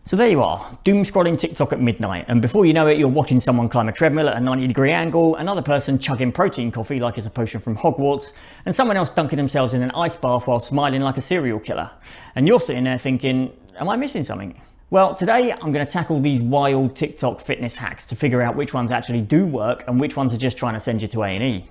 So there you are, doom scrolling TikTok at midnight, and before you know it, you're watching someone climb a treadmill at a 90-degree angle, another person chugging protein coffee like it's a potion from Hogwarts, and someone else dunking themselves in an ice bath while smiling like a serial killer. And you're sitting there thinking, am I missing something? Well, today I'm going to tackle these wild TikTok fitness hacks to figure out which ones actually do work and which ones are just trying to send you to A&E.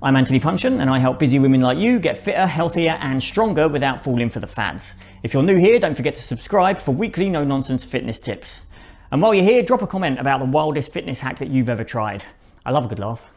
I'm Anthony Punchin, and I help busy women like you get fitter, healthier and stronger without falling for the fads. If you're new here, don't forget to subscribe for weekly no-nonsense fitness tips. And while you're here, drop a comment about the wildest fitness hack that you've ever tried. I love a good laugh.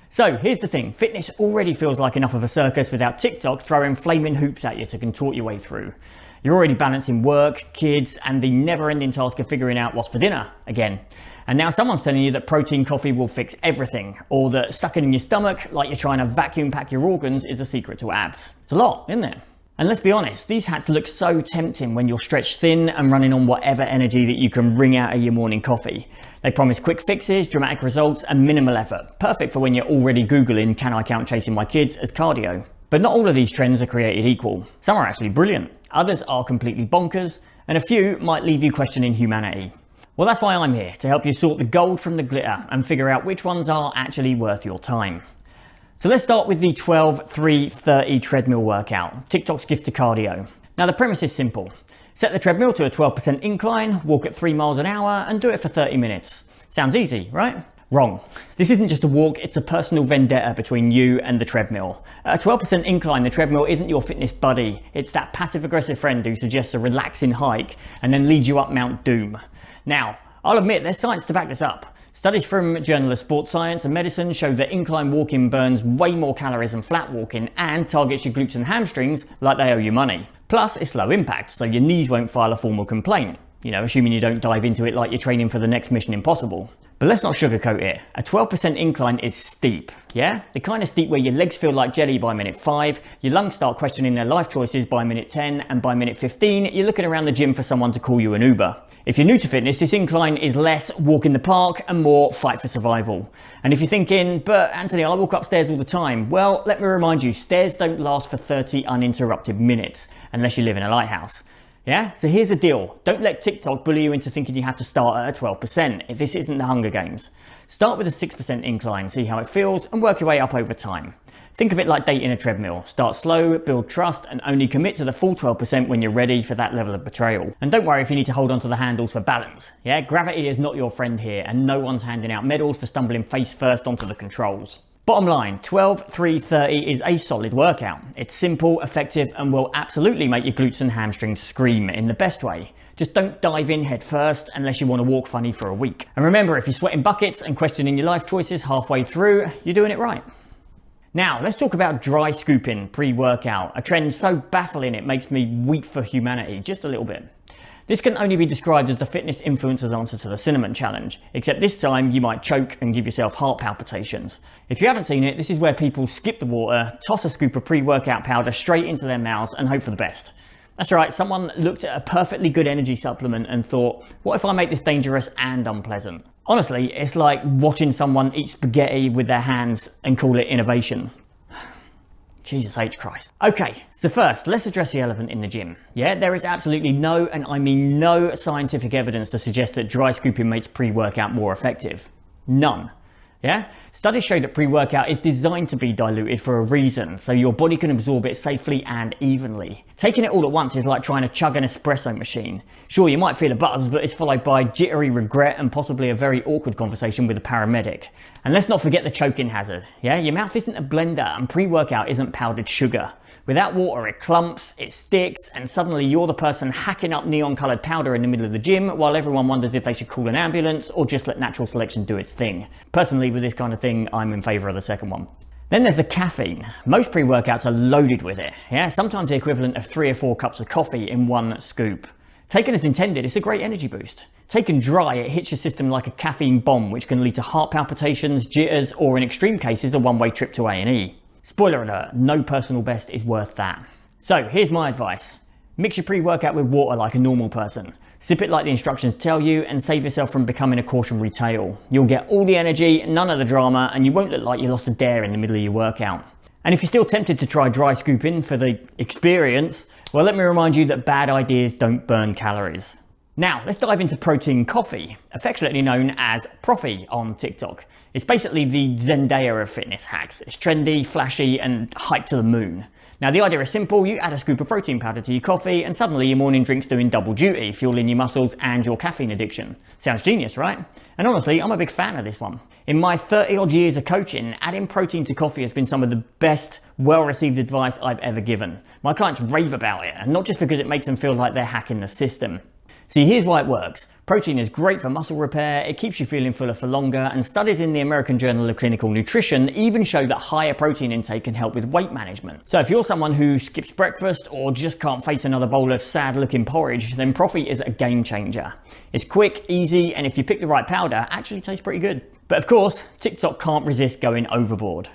So here's the thing, fitness already feels like enough of a circus without TikTok throwing flaming hoops at you to contort your way through. You're already balancing work, kids, and the never-ending task of figuring out what's for dinner again. And now someone's telling you that protein coffee will fix everything, or that sucking in your stomach like you're trying to vacuum pack your organs is a secret to abs. It's a lot, isn't it? And let's be honest, these hacks look so tempting when you're stretched thin and running on whatever energy that you can wring out of your morning coffee. They promise quick fixes, dramatic results, and minimal effort. Perfect for when you're already Googling, can I count chasing my kids as cardio? But not all of these trends are created equal. Some are actually brilliant, others are completely bonkers, and a few might leave you questioning humanity. Well, that's why I'm here, to help you sort the gold from the glitter and figure out which ones are actually worth your time. So let's start with the 12-3-30 treadmill workout, TikTok's gift to cardio. Now the premise is simple. Set the treadmill to a 12% incline, walk at 3 miles an hour and do it for 30 minutes. Sounds easy, right? Wrong. This isn't just a walk, it's a personal vendetta between you and the treadmill. At a 12% incline, the treadmill isn't your fitness buddy. It's that passive-aggressive friend who suggests a relaxing hike and then leads you up Mount Doom. Now, I'll admit there's science to back this up. Studies from Journal of Sports Science and Medicine show that incline walking burns way more calories than flat walking and targets your glutes and hamstrings like they owe you money. Plus, it's low impact, so your knees won't file a formal complaint. You know, assuming you don't dive into it like you're training for the next Mission Impossible. But let's not sugarcoat it. A 12% incline is steep, yeah? The kind of steep where your legs feel like jelly by minute 5, your lungs start questioning their life choices by minute 10, and by minute 15, you're looking around the gym for someone to call you an Uber. If you're new to fitness, this incline is less walk in the park and more fight for survival. And if you're thinking, but Anthony, I walk upstairs all the time. Well, let me remind you, stairs don't last for 30 uninterrupted minutes, unless you live in a lighthouse. Yeah, so here's the deal. Don't let TikTok bully you into thinking you have to start at a 12%. This isn't the Hunger Games. Start with a 6% incline, see how it feels, and work your way up over time. Think of it like dating a treadmill. Start slow, build trust, and only commit to the full 12% when you're ready for that level of betrayal. And don't worry if you need to hold onto the handles for balance. Yeah, gravity is not your friend here, and no one's handing out medals for stumbling face first onto the controls. Bottom line, 12-3-30 is a solid workout. It's simple, effective, and will absolutely make your glutes and hamstrings scream in the best way. Just don't dive in head first unless you want to walk funny for a week. And remember, if you're sweating buckets and questioning your life choices halfway through, you're doing it right. Now, let's talk about dry scooping pre-workout, a trend so baffling it makes me weep for humanity, just a little bit. This can only be described as the fitness influencer's answer to the cinnamon challenge, except this time you might choke and give yourself heart palpitations. If you haven't seen it, this is where people skip the water, toss a scoop of pre-workout powder straight into their mouths and hope for the best. That's right, someone looked at a perfectly good energy supplement and thought, what if I make this dangerous and unpleasant? Honestly, it's like watching someone eat spaghetti with their hands and call it innovation. Jesus H. Christ. Okay, so first, let's address the elephant in the gym. Yeah, there is absolutely no, and I mean no, scientific evidence to suggest that dry scooping makes pre-workout more effective. None. Yeah? Studies show that pre-workout is designed to be diluted for a reason, so your body can absorb it safely and evenly. Taking it all at once is like trying to chug an espresso machine. Sure, you might feel a buzz, but it's followed by jittery regret and possibly a very awkward conversation with a paramedic. And let's not forget the choking hazard. Yeah, your mouth isn't a blender and pre-workout isn't powdered sugar. Without water, it clumps, it sticks, and suddenly you're the person hacking up neon-coloured powder in the middle of the gym while everyone wonders if they should call an ambulance or just let natural selection do its thing. Personally, with this kind of thing, I'm in favour of the second one. Then there's the caffeine. Most pre-workouts are loaded with it. Yeah, sometimes the equivalent of 3 or 4 cups of coffee in one scoop. Taken as intended, it's a great energy boost. Taken dry, it hits your system like a caffeine bomb, which can lead to heart palpitations, jitters, or in extreme cases, a one-way trip to A&E. Spoiler alert, no personal best is worth that. So here's my advice. Mix your pre-workout with water like a normal person. Sip it like the instructions tell you and save yourself from becoming a cautionary tale. You'll get all the energy, none of the drama, and you won't look like you lost a dare in the middle of your workout. And if you're still tempted to try dry scooping for the experience, well, let me remind you that bad ideas don't burn calories. Now, let's dive into protein coffee, affectionately known as Profi on TikTok. It's basically the Zendaya of fitness hacks. It's trendy, flashy, and hyped to the moon. Now, the idea is simple. You add a scoop of protein powder to your coffee, and suddenly your morning drink's doing double duty, fueling your muscles and your caffeine addiction. Sounds genius, right? And honestly, I'm a big fan of this one. In my 30-odd years of coaching, adding protein to coffee has been some of the best, well-received advice I've ever given. My clients rave about it, and not just because it makes them feel like they're hacking the system. See, here's why it works. Protein is great for muscle repair, it keeps you feeling fuller for longer, and studies in the American Journal of Clinical Nutrition even show that higher protein intake can help with weight management. So if you're someone who skips breakfast or just can't face another bowl of sad-looking porridge, then Profi is a game changer. It's quick, easy, and if you pick the right powder, actually tastes pretty good. But of course, TikTok can't resist going overboard.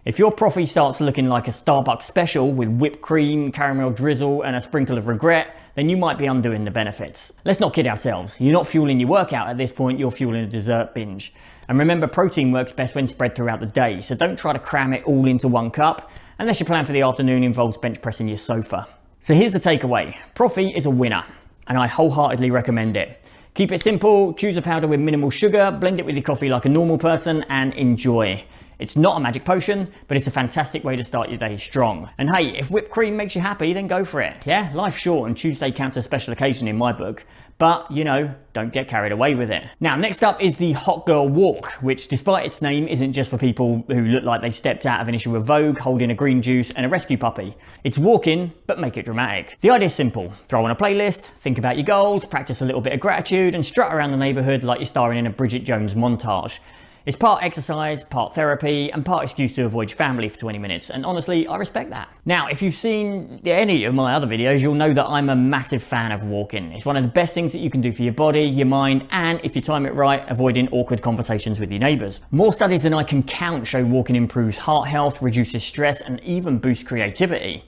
If your Profi starts looking like a Starbucks special with whipped cream, caramel drizzle, and a sprinkle of regret, then you might be undoing the benefits. Let's not kid ourselves. You're not fueling your workout at this point, you're fueling a dessert binge. And remember, protein works best when spread throughout the day, so don't try to cram it all into one cup, unless your plan for the afternoon involves bench pressing your sofa. So here's the takeaway. Profi is a winner, and I wholeheartedly recommend it. Keep it simple, choose a powder with minimal sugar, blend it with your coffee like a normal person, and enjoy. It's not a magic potion, but it's a fantastic way to start your day strong. And hey, if whipped cream makes you happy, then go for it. Yeah, life's short and Tuesday counts as a special occasion in my book. But, you know, don't get carried away with it. Now, next up is the Hot Girl Walk, which despite its name isn't just for people who look like they stepped out of an issue of Vogue holding a green juice and a rescue puppy. It's walking, but make it dramatic. The idea is simple. Throw on a playlist, think about your goals, practice a little bit of gratitude, and strut around the neighborhood like you're starring in a Bridget Jones montage. It's part exercise, part therapy, and part excuse to avoid your family for 20 minutes, and honestly, I respect that. Now, if you've seen any of my other videos, you'll know that I'm a massive fan of walking. It's one of the best things that you can do for your body, your mind, and if you time it right, avoiding awkward conversations with your neighbours. More studies than I can count show walking improves heart health, reduces stress, and even boosts creativity.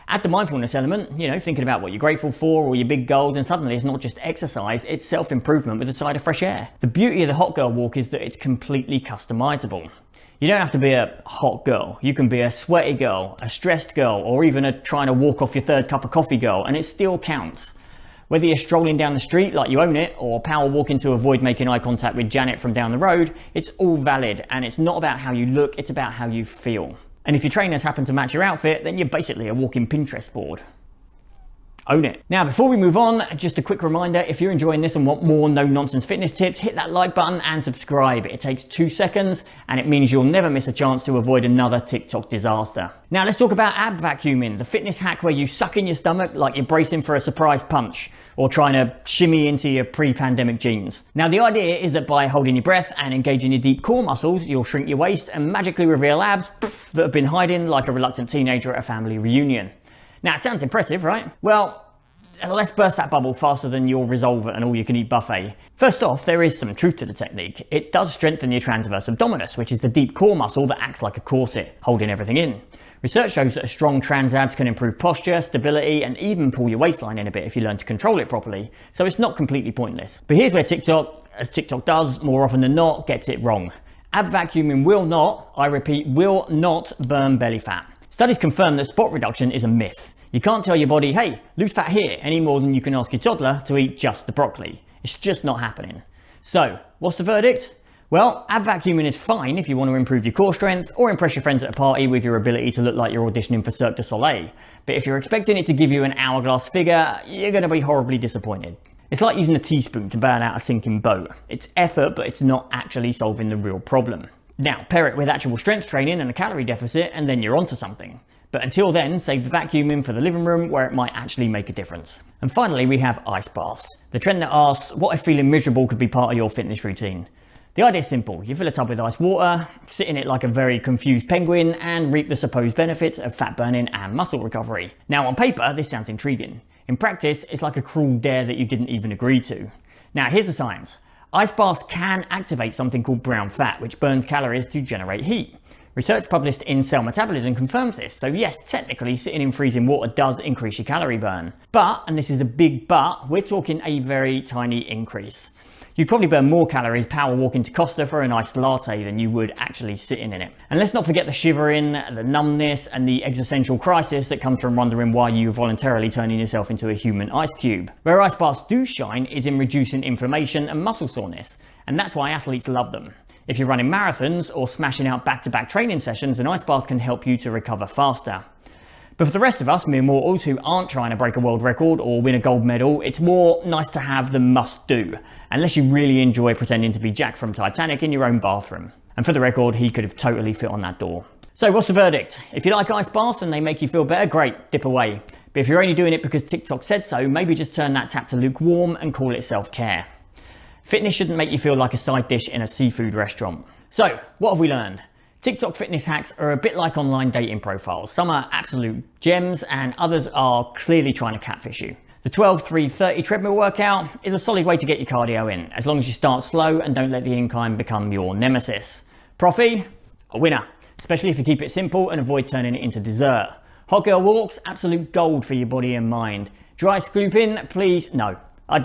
Add the mindfulness element, you know, thinking about what you're grateful for or your big goals, and suddenly it's not just exercise, it's self-improvement with a side of fresh air. The beauty of the Hot Girl Walk is that it's completely customizable. You don't have to be a hot girl. You can be a sweaty girl, a stressed girl, or even a trying to walk off your third cup of coffee girl, and it still counts. Whether you're strolling down the street like you own it, or power walking to avoid making eye contact with Janet from down the road, it's all valid, and it's not about how you look, it's about how you feel. And if your trainers happen to match your outfit, then you're basically a walking Pinterest board. Own it. Now, before we move on, just a quick reminder, if you're enjoying this and want more no-nonsense fitness tips, hit that like button and subscribe. It takes 2 seconds, and it means you'll never miss a chance to avoid another TikTok disaster. Now, let's talk about ab vacuuming, the fitness hack where you suck in your stomach like you're bracing for a surprise punch, or trying to shimmy into your pre-pandemic jeans. Now, the idea is that by holding your breath and engaging your deep core muscles, you'll shrink your waist and magically reveal abs that have been hiding like a reluctant teenager at a family reunion. Now, it sounds impressive, right? Well, let's burst that bubble faster than your Resolve at an all-you-can-eat buffet. First off, there is some truth to the technique. It does strengthen your transverse abdominis, which is the deep core muscle that acts like a corset, holding everything in. Research shows that a strong trans abs can improve posture, stability, and even pull your waistline in a bit if you learn to control it properly. So it's not completely pointless. But here's where TikTok, as TikTok does more often than not, gets it wrong. Ab vacuuming will not, I repeat, will not burn belly fat. Studies confirm that spot reduction is a myth. You can't tell your body, hey, lose fat here, any more than you can ask your toddler to eat just the broccoli. It's just not happening. So, what's the verdict? Well, ab vacuuming is fine if you want to improve your core strength or impress your friends at a party with your ability to look like you're auditioning for Cirque du Soleil. But if you're expecting it to give you an hourglass figure, you're going to be horribly disappointed. It's like using a teaspoon to bail out a sinking boat. It's effort, but it's not actually solving the real problem. Now, pair it with actual strength training and a calorie deficit, and then you're onto something. But until then, save the vacuuming for the living room where it might actually make a difference. And finally, we have ice baths. The trend that asks, what if feeling miserable could be part of your fitness routine? The idea is simple. You fill a tub with ice water, sit in it like a very confused penguin, and reap the supposed benefits of fat burning and muscle recovery. Now, on paper, this sounds intriguing. In practice, it's like a cruel dare that you didn't even agree to. Now, here's the science. Ice baths can activate something called brown fat, which burns calories to generate heat. Research published in Cell Metabolism confirms this, so yes, technically sitting in freezing water does increase your calorie burn. But, and this is a big but, we're talking a very tiny increase. You'd probably burn more calories power walking to Costa for a nice latte than you would actually sitting in it. And let's not forget the shivering, the numbness, and the existential crisis that comes from wondering why you're voluntarily turning yourself into a human ice cube. Where ice baths do shine is in reducing inflammation and muscle soreness, and that's why athletes love them. If you're running marathons or smashing out back-to-back training sessions, an ice bath can help you to recover faster. But for the rest of us mere mortals who aren't trying to break a world record or win a gold medal, it's more nice to have than must do, unless you really enjoy pretending to be Jack from Titanic in your own bathroom. And for the record, he could have totally fit on that door. So what's the verdict? If you like ice baths and they make you feel better, great, dip away. But if you're only doing it because TikTok said so, maybe just turn that tap to lukewarm and call it self-care. Fitness shouldn't make you feel like a side dish in a seafood restaurant. So, what have we learned? TikTok fitness hacks are a bit like online dating profiles. Some are absolute gems and others are clearly trying to catfish you. The 12-3-30 treadmill workout is a solid way to get your cardio in, as long as you start slow and don't let the incline become your nemesis. Profi, a winner, especially if you keep it simple and avoid turning it into dessert. Hot girl walks, absolute gold for your body and mind. Dry scooping, please, no. I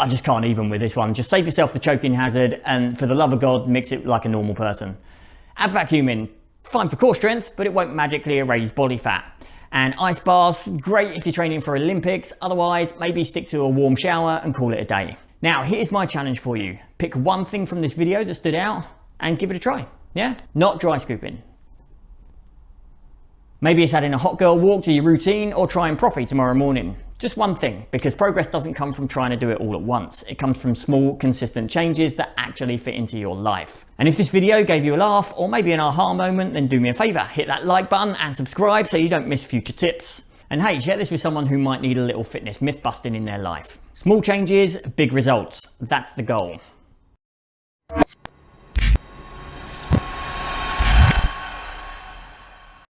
just can't even with this one. Just save yourself the choking hazard and for the love of God, mix it like a normal person. Ab vacuuming, fine for core strength, but it won't magically erase body fat. And ice baths, great if you're training for Olympics, otherwise maybe stick to a warm shower and call it a day. Now here's my challenge for you. Pick one thing from this video that stood out and give it a try, yeah? Not dry scooping. Maybe it's adding a hot girl walk to your routine or trying Profi tomorrow morning. Just one thing, because progress doesn't come from trying to do it all at once. It comes from small, consistent changes that actually fit into your life. And if this video gave you a laugh or maybe an aha moment, then do me a favor, hit that like button and subscribe so you don't miss future tips. And hey, share this with someone who might need a little fitness myth busting in their life. Small changes, big results. That's the goal.